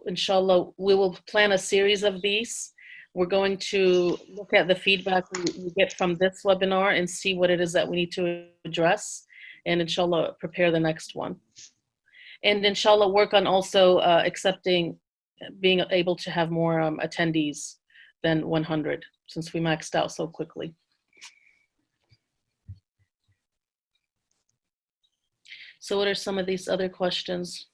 inshallah, we will plan a series of these. We're going to look at the feedback we get from this webinar and see what it is that we need to address, and inshallah prepare the next one. And inshallah work on also being able to have more attendees than 100, since we maxed out so quickly. So what are some of these other questions?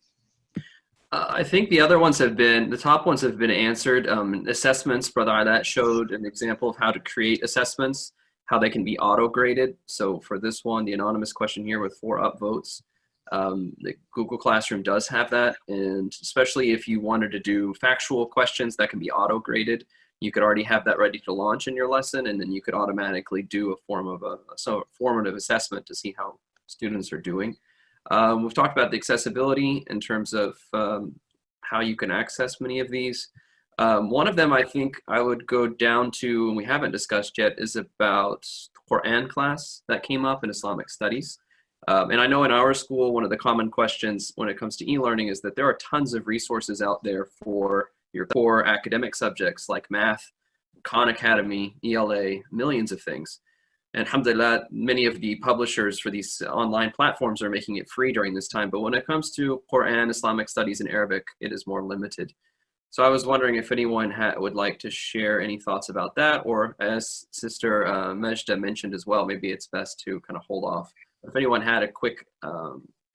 I think the other ones the top ones have been answered. Assessments, Brother Adat showed an example of how to create assessments, how they can be auto-graded. So for this one, the anonymous question here with 4 upvotes, the Google Classroom does have that. And especially if you wanted to do factual questions that can be auto-graded, you could already have that ready to launch in your lesson, and then you could automatically do a formative assessment to see how students are doing. We've talked about the accessibility in terms of how you can access many of these. One of them I think I would go down to, and we haven't discussed yet, is about Quran class that came up in Islamic studies. And I know in our school, one of the common questions when it comes to e-learning is that there are tons of resources out there for your core academic subjects like math, Khan Academy, ELA, millions of things. And alhamdulillah, many of the publishers for these online platforms are making it free during this time. But when it comes to Quran, Islamic studies, and Arabic, it is more limited. So I was wondering if anyone would like to share any thoughts about that, or as Sister Mejda mentioned as well, maybe it's best to kind of hold off. If anyone had a quick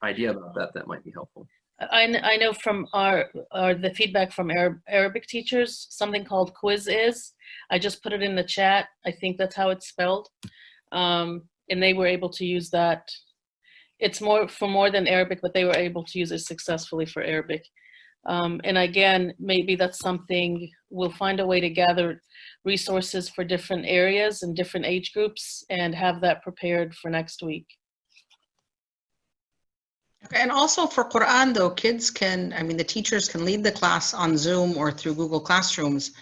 idea about that, that might be helpful. I know from the feedback from Arabic teachers, something called Quiz Is. I just put it in the chat. I think that's how it's spelled. And they were able to use that. It's more than Arabic, but they were able to use it successfully for Arabic. And again, maybe that's something we'll find a way to gather resources for different areas and different age groups and have that prepared for next week. And also for Quran, though, kids can, I mean, the teachers can lead the class on Zoom or through Google Classrooms.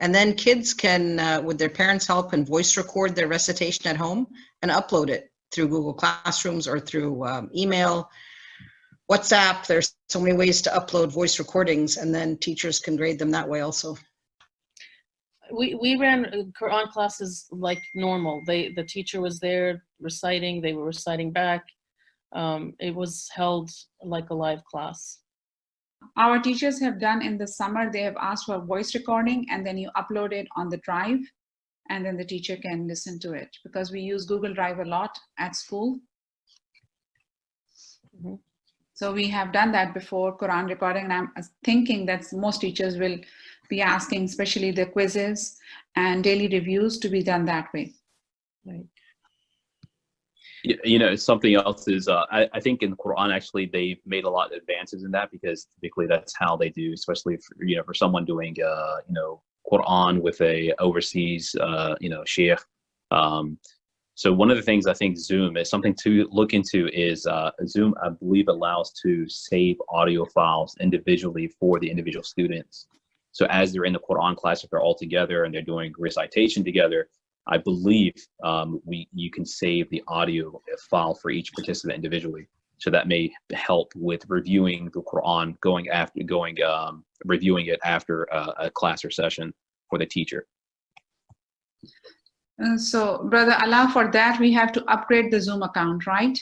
And then kids can, with their parents' help, and voice record their recitation at home and upload it through Google Classrooms or through email, WhatsApp. There's so many ways to upload voice recordings, and then teachers can grade them that way also. We ran Quran classes like normal. The teacher was there reciting, they were reciting back. It was held like a live class. Our teachers have done in the summer, they have asked for voice recording, and then you upload it on the drive, and then the teacher can listen to it, because we use Google Drive a lot at school. Mm-hmm. So we have done that before, Quran recording, and I'm thinking that most teachers will be asking, especially the quizzes and daily reviews, to be done that way. Right. You know, something else is, I think in the Quran, actually, they've made a lot of advances in that, because typically that's how they do, especially for, you know, for someone doing, you know, Quran with a overseas, you know, sheikh. So one of the things I think Zoom is something to look into is Zoom, I believe, allows to save audio files individually for the individual students. So as they're in the Quran class, if they're all together and they're doing recitation together, I believe you can save the audio file for each participant individually. So that may help with reviewing the Quran, reviewing it after a class or session for the teacher. So, Brother Allah, for that, we have to upgrade the Zoom account, right?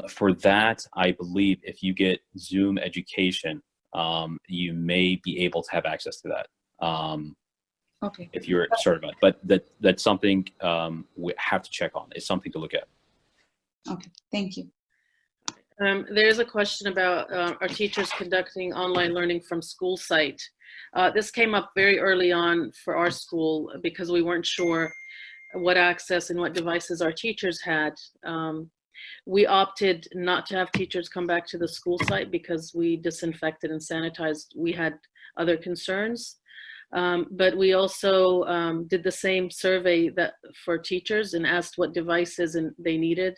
For that, I believe if you get Zoom education, you may be able to have access to that. Okay. If you're certified, but that's something we have to check on. It's something to look at. Okay, thank you. There's a question about our teachers conducting online learning from school site. This came up very early on for our school because we weren't sure what access and what devices our teachers had. We opted not to have teachers come back to the school site because we disinfected and sanitized. We had other concerns. But we also did the same survey that for teachers and asked what devices they needed,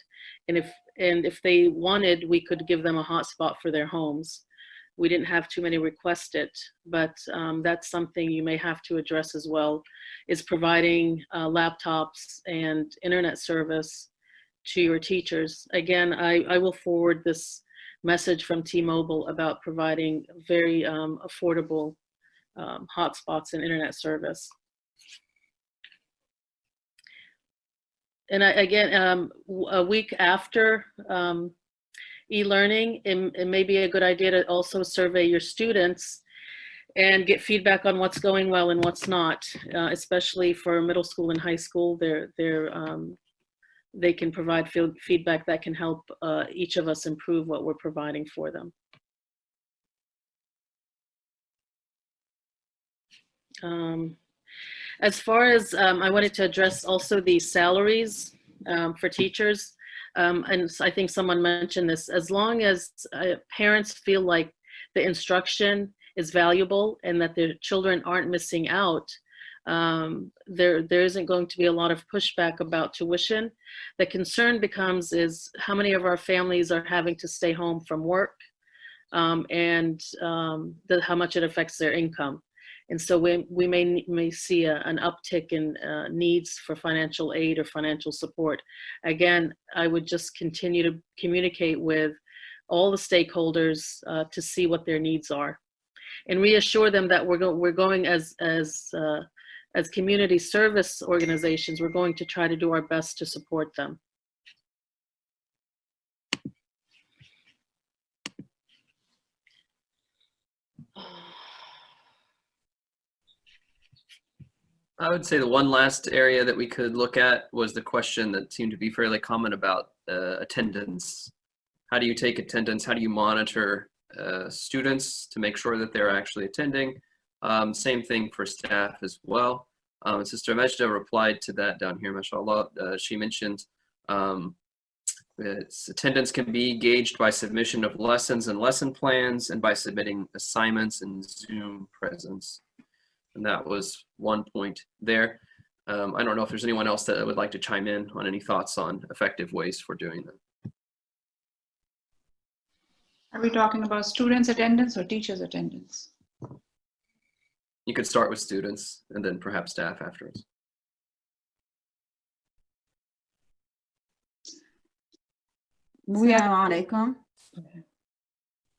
and if they wanted, we could give them a hotspot for their homes. We didn't have too many request it, but that's something you may have to address as well, is providing laptops and internet service to your teachers. Again, I will forward this message from T-Mobile about providing very affordable hotspots and internet service. And again, a week after e-learning, it may be a good idea to also survey your students and get feedback on what's going well and what's not, especially for middle school and high school. They can provide feedback that can help each of us improve what we're providing for them. As far as I wanted to address also the salaries for teachers, and I think someone mentioned this, as long as parents feel like the instruction is valuable and that their children aren't missing out, there isn't going to be a lot of pushback about tuition. The concern becomes is how many of our families are having to stay home from work, and how much it affects their income. And so we may see an uptick in needs for financial aid or financial support. Again, I would just continue to communicate with all the stakeholders to see what their needs are, and reassure them that we're going as community service organizations, we're going to try to do our best to support them. I would say the one last area that we could look at was the question that seemed to be fairly common about attendance. How do you take attendance? How do you monitor students to make sure that they're actually attending? Same thing for staff as well. Sister Majda replied to that down here, mashallah. She mentioned attendance can be gauged by submission of lessons and lesson plans and by submitting assignments and Zoom presence. And that was one point there. I don't know if there's anyone else that would like to chime in on any thoughts on effective ways for doing that. Are we talking about students' attendance or teachers' attendance? You could start with students and then perhaps staff afterwards. Assalamu alaikum.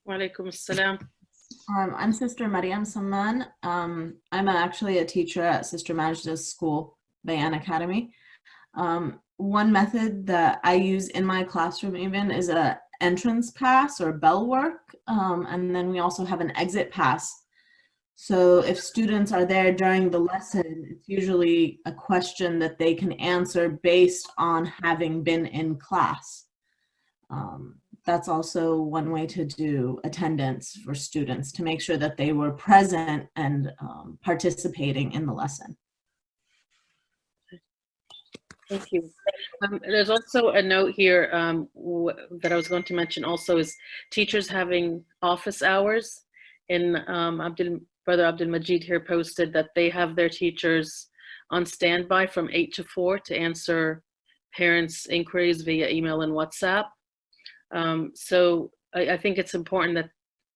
Wa alaikum assalam. I'm Sister Mariam Saman. I'm actually a teacher at Sister Majda's school, Bayan Academy. One method that I use in my classroom even is a entrance pass or bell work. And then we also have an exit pass. So if students are there during the lesson, it's usually a question that they can answer based on having been in class. That's also one way to do attendance for students, to make sure that they were present and participating in the lesson. Thank you. There's also a note here that I was going to mention also is teachers having office hours. And Brother Abdul Majid here posted that they have their teachers on standby from 8 to 4 to answer parents' inquiries via email and WhatsApp. So I think it's important that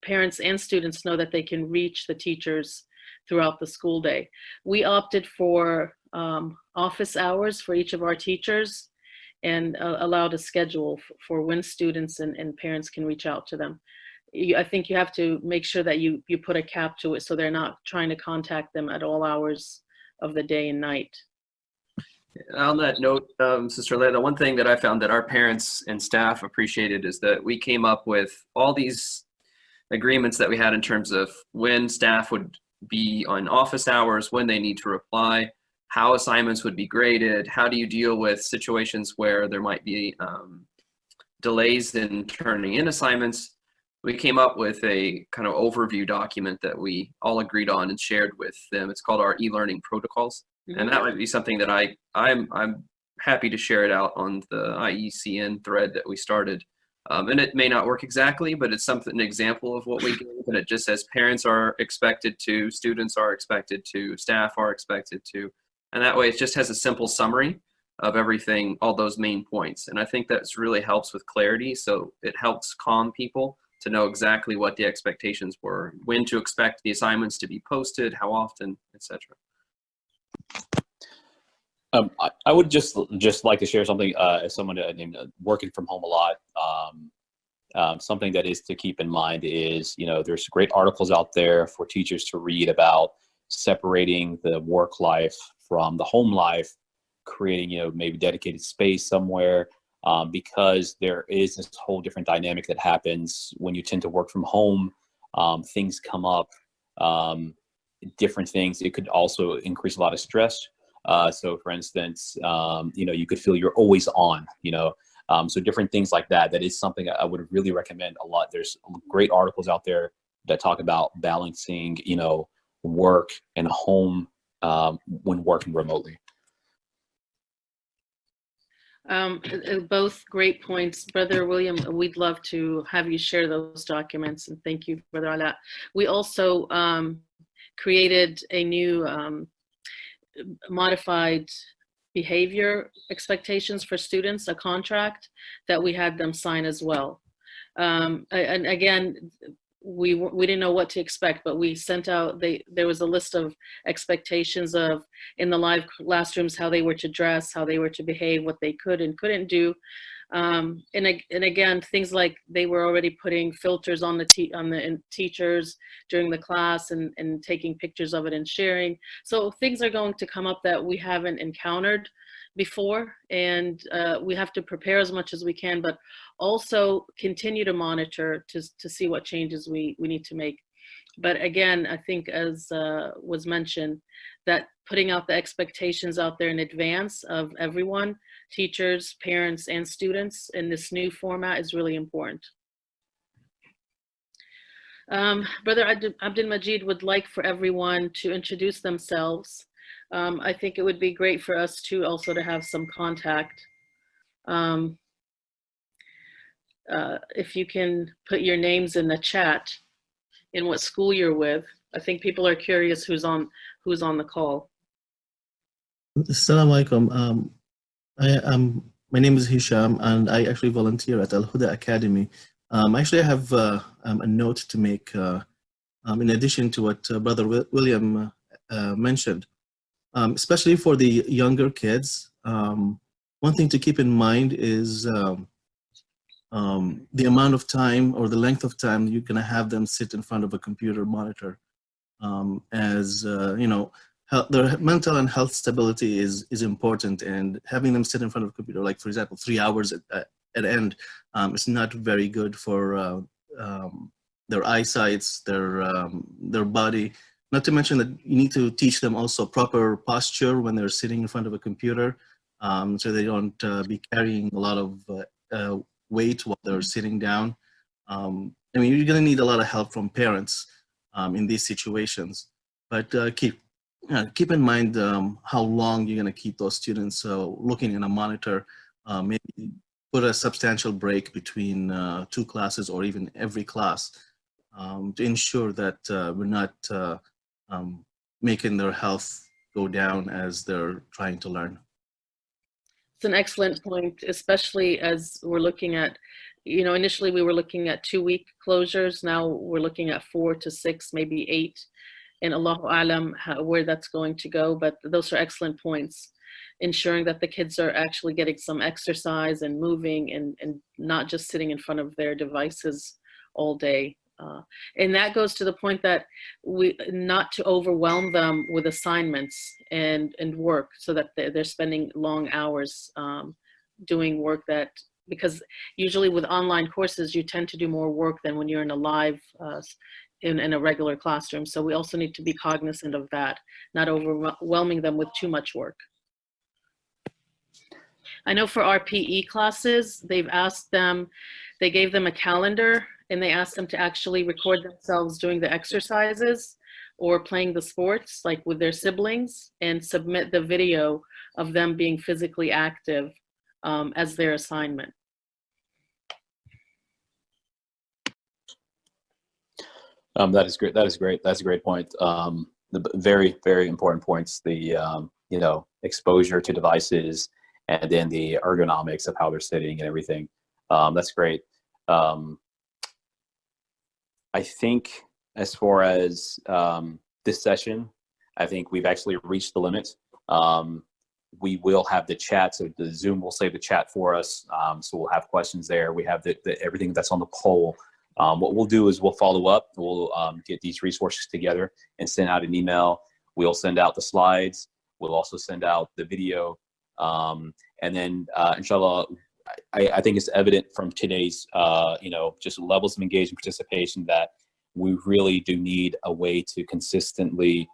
parents and students know that they can reach the teachers throughout the school day. We opted for office hours for each of our teachers and allowed a schedule for when students and parents can reach out to them. I think you have to make sure that you put a cap to it so they're not trying to contact them at all hours of the day and night. On that note, Sister Leila, the one thing that I found that our parents and staff appreciated is that we came up with all these agreements that we had in terms of when staff would be on office hours, when they need to reply, how assignments would be graded, how do you deal with situations where there might be delays in turning in assignments. We came up with a kind of overview document that we all agreed on and shared with them. It's called our e-learning protocols. And that might be something that I'm happy to share it out on the IECN thread that we started. And it may not work exactly, but it's an example of what we do. And it just says parents are expected to, students are expected to, staff are expected to. And that way it just has a simple summary of everything, all those main points. And I think that really helps with clarity. So it helps calm people to know exactly what the expectations were, when to expect the assignments to be posted, how often, etc. I would just like to share something as someone working from home a lot. Something that is to keep in mind is, there's great articles out there for teachers to read about separating the work life from the home life, creating, maybe dedicated space somewhere, because there is this whole different dynamic that happens when you tend to work from home. Things come up, different things. It could also increase a lot of stress. So for instance, you could feel you're always on, so different things like that. That is something I would really recommend a lot. There's great articles out there that talk about balancing, work and home when working remotely. Both great points. Brother William, we'd love to have you share those documents, and thank you, Brother Ala. We also created a new modified behavior expectations for students, a contract that we had them sign as well. And again, we didn't know what to expect, but we sent out, there was a list of expectations of, in the live classrooms, how they were to dress, how they were to behave, what they could and couldn't do. And again, things like they were already putting filters on the teachers during the class and taking pictures of it and sharing. So things are going to come up that we haven't encountered before, and we have to prepare as much as we can, but also continue to monitor to see what changes we need to make. But again, I think as was mentioned, that putting out the expectations out there in advance of everyone, teachers, parents, and students in this new format is really important. Brother Abdul Majid would like for everyone to introduce themselves. I think it would be great for us to also to have some contact. If you can put your names in the chat in what school you're with. I think people are curious who's on the call. Assalamu alaikum. My name is Hisham, and I actually volunteer at Al Huda Academy. Actually, I have a note to make in addition to what Brother William mentioned, especially for the younger kids. One thing to keep in mind is the amount of time or the length of time you're going to have them sit in front of a computer monitor. As you know, their mental and health stability is important, and having them sit in front of a computer, like for example, 3 hours at end, is not very good for their eyesight, their body. Not to mention that you need to teach them also proper posture when they're sitting in front of a computer, so they don't be carrying a lot of weight while they're sitting down. I mean, you're going to need a lot of help from parents in these situations, but keep in mind how long you're going to keep those students looking in a monitor. Maybe put a substantial break between 2 classes or even every class to ensure that we're not making their health go down as they're trying to learn. It's an excellent point, especially as we're looking at, you know, initially we were looking at 2-week closures. Now we're looking at 4 to 6, maybe 8, and Allahu Alam where that's going to go. But those are excellent points, ensuring that the kids are actually getting some exercise and moving and not just sitting in front of their devices all day. And that goes to the point that not to overwhelm them with assignments and work, so that they're spending long hours doing work that, because usually with online courses, you tend to do more work than when you're in a live, in a regular classroom. So we also need to be cognizant of that, not overwhelming them with too much work. I know for our PE classes, they gave them a calendar, and they asked them to actually record themselves doing the exercises or playing the sports, like with their siblings, and submit the video of them being physically active as their assignment. That is great. That is great. That's a great point. The very, very important points, the, you know, exposure to devices, and then the ergonomics of how they're sitting and everything. That's great. I think as far as this session, I think we've actually reached the limit. We will have the chat, so the Zoom will save the chat for us. So we'll have questions there. We have everything that's on the poll. What we'll do is we'll follow up. We'll get these resources together and send out an email. We'll send out the slides. We'll also send out the video. And then inshallah, I think it's evident from today's, you know, just levels of engagement, participation, that we really do need a way to consistently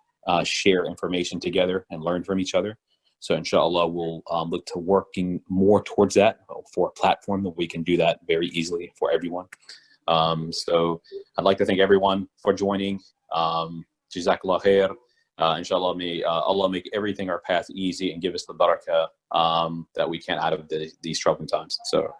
share information together and learn from each other. So inshallah, we'll look to working more towards that for a platform that we can do that very easily for everyone. So I'd like to thank everyone for joining. Jazakallah khair. Inshallah, may Allah make everything our path easy and give us the barakah that we can out of these troubling times. So,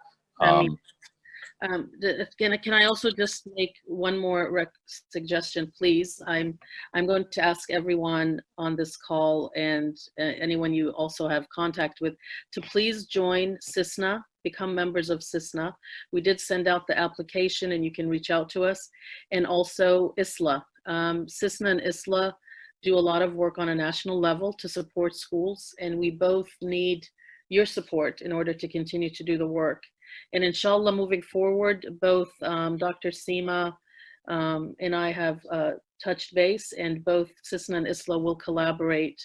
can I also just make one more suggestion, please? I'm going to ask everyone on this call, and anyone you also have contact with, to please join CISNA, become members of CISNA. We did send out the application, and you can reach out to us. And also ISLA. CISNA and ISLA do a lot of work on a national level to support schools, and we both need your support in order to continue to do the work. And inshallah, moving forward, both Dr. Seema and I have touched base, and both CISNA and ISLA will collaborate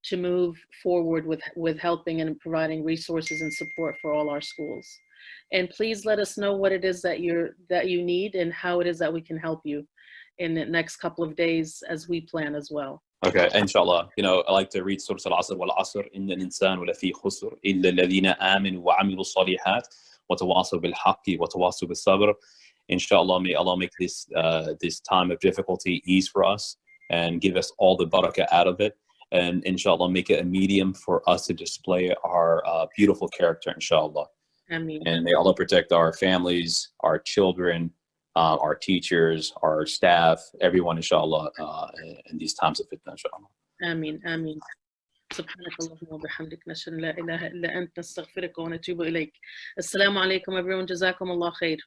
to move forward with helping and providing resources and support for all our schools. And please let us know what it is that you need and how it is that we can help you in the next couple of days as we plan as well. Okay, inshallah. You know, I like to read Surah Al-Asr, وَالْعَصْرِ إِنَّ الْإِنسَانَ لَفِي خُسْرٍ إِلَّا الَّذِينَ آمَنُوا وَعَمِلُوا الصَّالِحَاتِ وَتَوَاصَوْا بِالْحَقِّ وَتَوَاصَوْا بِالصَّبْرِ. Inshallah, may Allah make this this time of difficulty ease for us and give us all the barakah out of it. And inshallah, make it a medium for us to display our beautiful character, inshallah. Ameen. And may Allah protect our families, our children, our teachers, our staff, everyone, inshallah, in these times of fitna, inshallah. آمين آمين. سبحانك اللهم وبحمدك نشهد أن لا إله إلا أنت نستغفرك ونتوب إليك. السلام عليكم everyone. جزاكم الله خير.